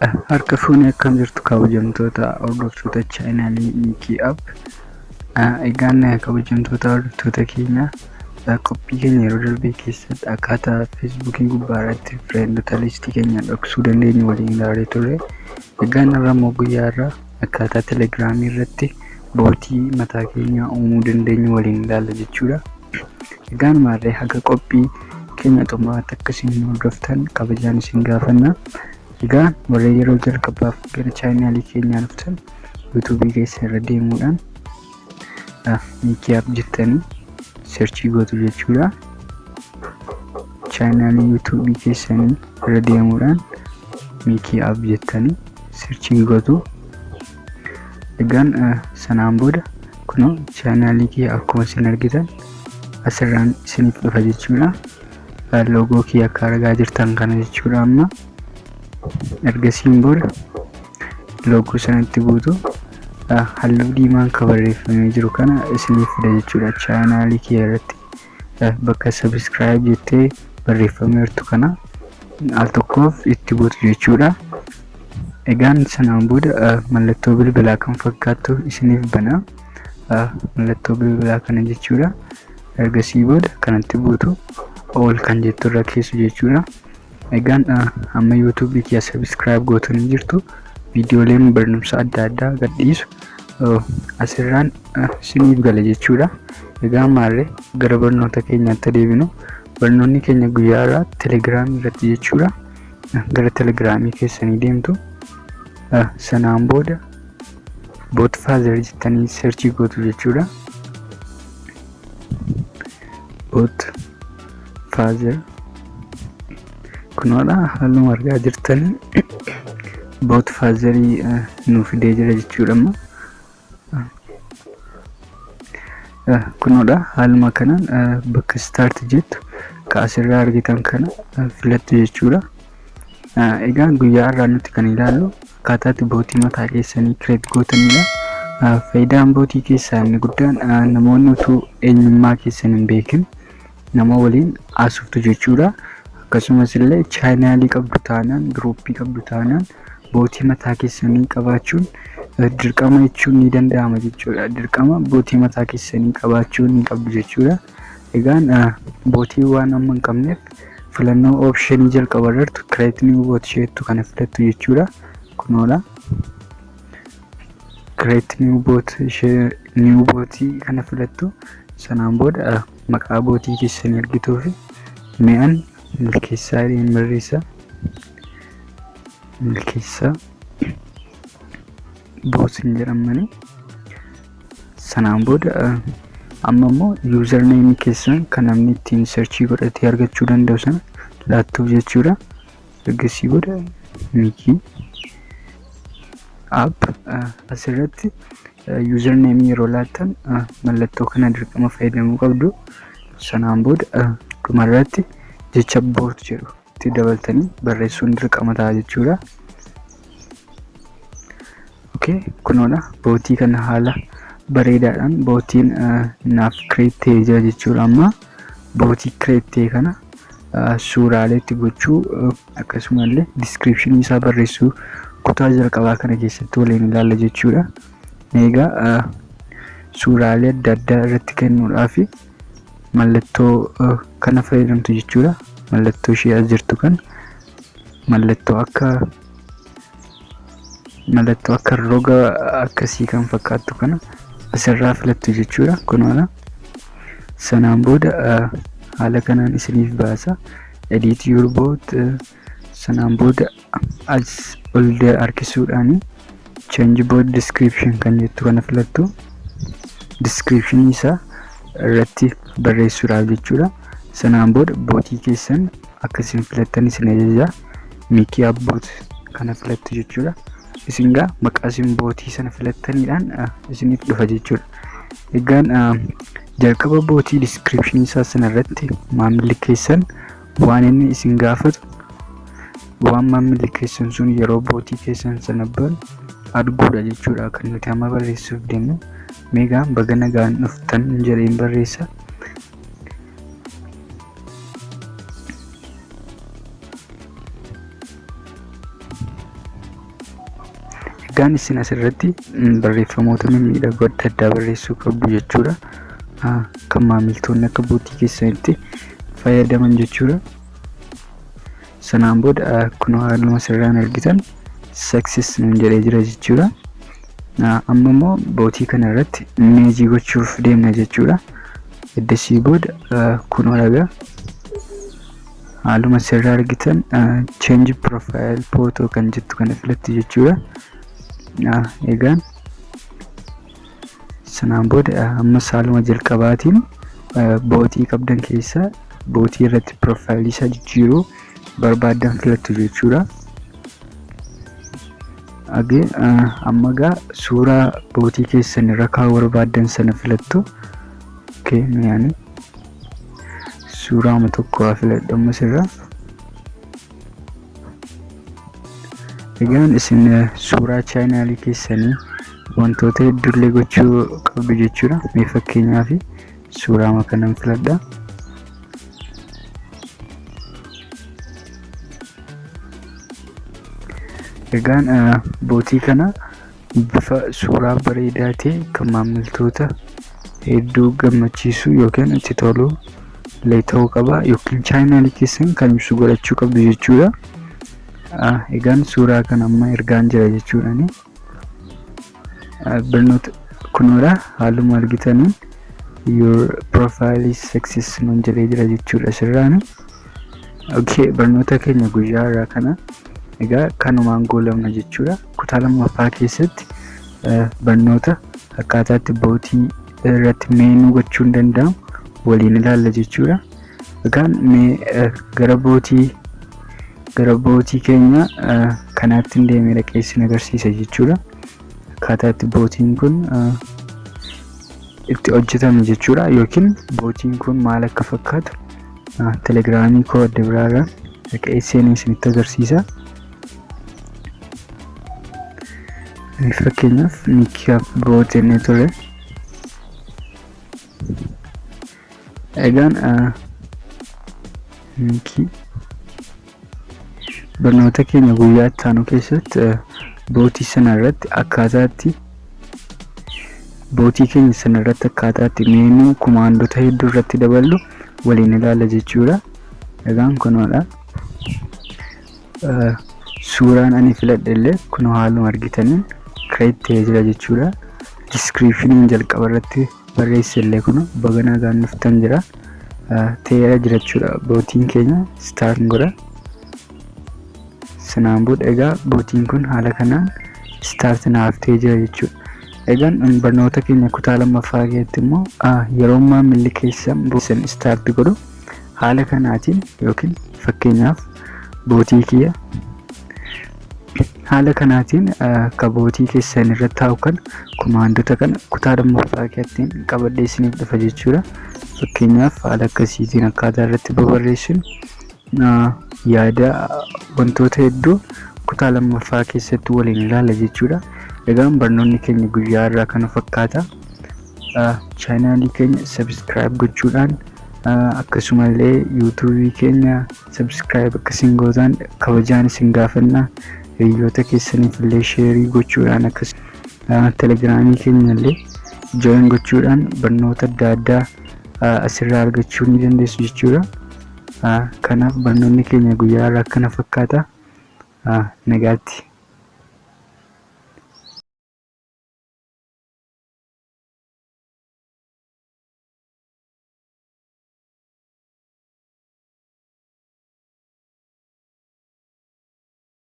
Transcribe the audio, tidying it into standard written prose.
Harka fuunee akkam jirtu kabajamtoota hordoftoota chaanaalii Niikii App. Egaan kabajamtoota hordoftoota keenya qophii keenya yeroo darbee keessatti akkaataa feesbuukiin gubbaa irratti fireendota liistii keenya dhoksuu dandeenyu waliin ilaalee turre. Egaan irra immoo guyyaa irraa akkaataa telegiraamii irratti bootii mataa keenyaa uumuu dandeenyu waliin ilaalla jechuudha. Egaan maarree haga qophii keenya xumuraatti akkasiin hordoftan kabajaan isin gaafanna. Egaan warreen yeroo jalqabaaf gara chaanaalii keenyaa dhuftan yuutuubii keessa irra deemuudhaan Niikii App jettanii searchii gootu jechuudha. Chaanaalii yuutuubii keessanii irra deemuudhaan Niikii App jettanii searchii gootu. Egaan sanaan booda kunoo chaanaalii kee akkuma isin argitan asirraan isiniif dhufa jechuudha. Loogoo kee akka argaa jirtan kana jechuudha. Amma ergasiin booda loogoo sanatti buutu halluu diimaan kan barreeffamee jiru kana isiniif fida jechuudha. Chaanaalii kee irratti bakka subscribe jettee barreeffamee jirtu kana al tokkoof itti buutu jechuudha. Egaan sanaan booda mallattoo bilbilaa kan fakkaattu isiniif bana. Mallattoo bilbilaa kana jechuudha. Ergasii booda kanatti buutu all kan jettu irra keessu jechuudha. Egaan amma yuutuubii kee subscribe gootanii jirtu viidiyooleen barnoomsa adda addaa gadhiisu asirraan isiniif gala jechuudha. Egaan maarree gara barnoota keenyaatti deebinu. Barnoonni keenya guyyaa irraa telegiraamii irratti jechuudha. Gara telegiraamii keessanii deemtu. Sanaan booda boot faazer jettanii searchii gootu jechuudha. Boot faazer kunoodha halluu argaa jirtanii boot faazerii nuuf fidee jira jechuudha. Kunoodha haaluma kanaan bakka start jettu ka asirraa argitan kana filattu jechuudha. Egaan guyyaa irraa nuti kan ilaallu akkaataatti bootii mataa keessanii kireet gootanidha. Faayidaan bootii keessaa inni guddaan namoonni utuu eenyummaa keessan hin beekin nama waliin haasoftu jechuudha. Akkasumas illee chaanaalii qabdu taanaan giruuppii qabdu taanaan bootii mataa keessanii qabaachuun dirqama jechuun ni danda'ama jechuudha. Dirqama bootii mataa keessanii qabaachuun ni qabdu jechuudha. Egaan bootii waan amma hin qabneef filannoo oopshinii jalqaba irratti create new bot jettu kana filattu jechuudha. Kunoodha. Create new bootii kana filattu. Sanaan booda maqaa bootii keessanii argituu fi mi'aan milkeessaa barreessa. Milkeessaa bootiin jedhamanii. Sanaan booda amma immoo username keessan kan namni ittiin searchii godhatee argachuu danda'u sana laattuuf jechuudha. Ergasii booda Niikii App asirratti username yeroo laattan mallattoo kana dirqama fayyadamuu qabdu. Sanaan booda dhumarratti jecha boot jedhu itti dabaltanii barreessuun dirqama ta'a jechuudha. Okay, kunoodha bootii kana haala bareedaadhaan bootiin naaf kireettee jira jechuudha. Amma bootii kireettee kana suuraaleetti gochuu akkasumallee diskiripshinii isaa barreessuu kutaa jalqabaa kana keessatti waliin ilaalla jechuudha. Egaa suuraalee adda addaa irratti kennuudhaaf mallattoo kana fayyadamtu jechuudha. Mallattoo ishee as jirtu kan mallattoo akka roga akkasii kan fakkaattu kana asirraa filattu jechuudha. Kunoodha. Sanaan booda haala kanaan isiniif baasa. Edit your bot. Sanaan booda as ol harkisuudhaan change bot description kan jettu kana filattu. Description isaa irratti barreessuudhaaf jechuudha. Sanaan booda bootii keessan akkasiin filattan isin ajaja. Niikii App bot kana filattu jechuudha. Isin gaa maqaa isin bootii sana filattaniidhaan isiniif dhufa jechuudha. Egaan jalqaba bootii description isaa sana irratti maamilli keessan waan inni isin gaafatu waan maamilli keessan sun yeroo bootii keessan sana banu arguudha jechuudha. Kan nuti amma barreessuuf deemnu meegaa baga nagaan dhuftan jedheen barreessa. Egaan isin asirratti barreeffamoota mimmiidhagoo adda addaa barreessuu qabdu jechuudha. Kan maamiltoonni akka buutii keessanitti fayyadaman jechuudha. Sanaan booda kunoo haaluma sirraan argitan success nuun jedhee jira jechuudha. Amma immoo buutii kana irratti imeejii gochuuf deemna jechuudha. Eddasii booda kunoo dhagaa haaluma sirraa argitan change profile photo kan jettu kana filatti jechuudha. Egaan sanaan booda ammas haaluma jalqabaatiin buutii qabdan keessaa buutii irratti profaayilii isaa jijjiiruu barbaadan filattu jechuudha. Amma gaa suuraa buutii keessan irra kaa'uu barbaadan sana filattu. Yani suuraa tokko filadhu ammas irra. Egaan isin suuraa chaanaalii keessanii wantoota hedduullee gochuu qabdu jechuudha. Mee fakkeenyaaf suuraa kanan filadha. Egaan buutii kana bifa suuraa bareedaa ta'e kan maamiltoota hedduu gammachiisu yookiin itti tolu illee ta'uu qaba, yookiin chaanaalii keessan kan ibsu godhachuu qabdu jechuudha. Egaan suuraa kana amma ergaan jira jechuudhaani. Barnoota kunoodha haaluma argitaniin your profile is success nuun jedhee jira jechuudha sirraani. Barnoota keenya guyyaa irraa kana egaa kanumaan goolabna jechuudha. Kutaa lammaffaa keessatti barnoota akkaataatti buutii irratti meenuu gochuun danda'amu waliin ilaalla jechuudha. Egaan mee gara buutii keenya kanaatti deemee dhaqeessin agarsiisa jechuudha. Akkaataatti buutiin kun itti hojjetame jechuudha, yookiin buutiin kun maal akka fakkaatu telegiraamii koo adda biraarraa dhaqeessin isinitti agarsiisa. Fakkeenyaaf nikiyaaf buutee ture. Egaan barnoota keenya guyyaa itti aanu keessatti buutii sana irratti akkaataatti buutii keenya sana irratti akkaataatti meenuu kumaandota hedduu irratti daballu waliin ilaalla jechuudha. Egaan kunoodha. Suuraan ani filadhe illee kunoo haaluma argitaniin create ta'ee jira jechuudha. Descriptioniin jalqaba irratti barreesse illee kunoo baganaa gaanniftan jira. Ta'eera jira jechuudha. Buutiin keenya start godha. Sanaan booda egaa buutiin kun haala kanaan start naaf ta'ee jira jechuudha. Egaan barnoota keenya kutaa lammaffaa keessatti immoo yeroo maamilli keessan start godhu haala kanaatiin, yookiin fakkeenyaaf buutii kiyya haala kanaatiin akka buutii keessan irra taa'u kan kumaandota kana kutaa lammaffaa keessatti qabadhee isiniif dhufa jechuudha. Fakkeenyaaf haala akkasiitiin akkaataa irratti barreessinu yaada wantoota hedduu kutaa lammaffaa keessatti waliin ilaalla jechuudha. Egaan barnoonni keenya guyyaa irraa kana fakkaata. Chaanaalii keenya subscribe gochuudhaan akkasumallee yuutuubii keenya subscribe akkasiin gootaan kabajaan isin gaafanna. Hiriyoota keessaniif illee sheerii gochuudhaan akkasumas telegiraamii keenya illee join gochuudhaan barnoota adda addaa asirraa argachuu ni dandeessu jechuudha. Kanaaf barnoonni keenya guyyaa irraa kana fakkaata. Nagaatti.